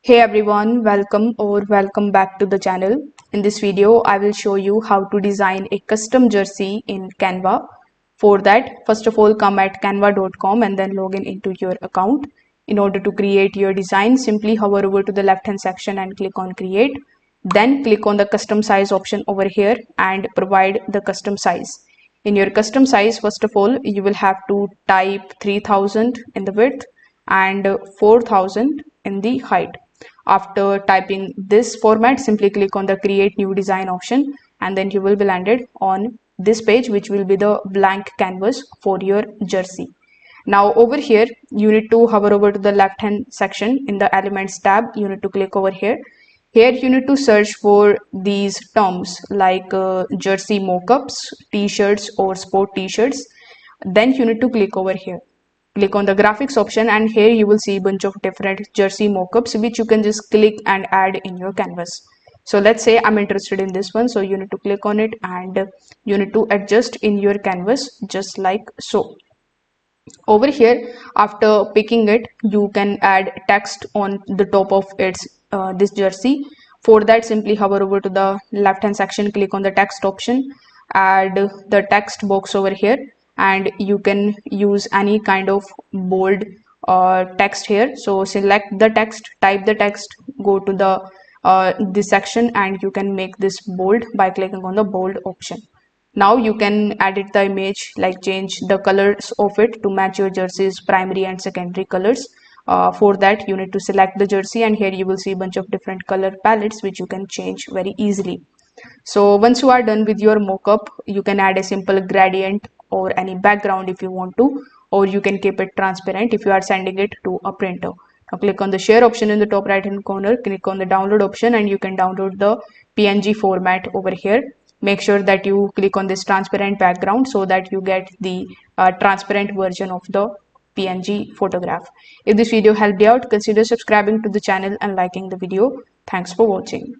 Hey everyone, welcome back to the channel. In this video, I will show you how to design a custom jersey in Canva. For that, first of all, come at canva.com and then log in into your account. In order to create your design, simply hover over to the left hand section and click on create. Then click on the custom size option over here and provide the custom size. In your custom size, first of all, you will have to type 3000 in the width and 4000 in the height. After typing this format, simply click on the create new design option and then you will be landed on this page, which will be the blank canvas for your jersey. Now over here, you need to hover over to the left hand section in the elements tab. You need to click over here. Here you need to search for these terms like jersey mockups, t-shirts or sport t-shirts. Then you need to click over here. Click on the graphics option and here you will see a bunch of different jersey mockups which you can just click and add in your canvas. So let's say I'm interested in this one, so you need to click on it and you need to adjust in your canvas just like so. Over here, after picking it, you can add text on the top of this jersey. For that, simply hover over to the left hand section, click on the text option, add the text box over here, and you can use any kind of bold text here. So select the text, type the text, go to the this section, and you can make this bold by clicking on the bold option. Now you can edit the image, like change the colors of it to match your jersey's primary and secondary colors. For that, you need to select the jersey and here you will see a bunch of different color palettes which you can change very easily. So once you are done with your mockup, you can add a simple gradient or any background if you want to, or you can keep it transparent if you are sending it to a printer. Now click on the share option in the top right hand corner, click on the download option and you can download the PNG format over here. Make sure that you click on this transparent background so that you get the transparent version of the PNG photograph. If this video helped you out, consider subscribing to the channel and liking the video. Thanks for watching.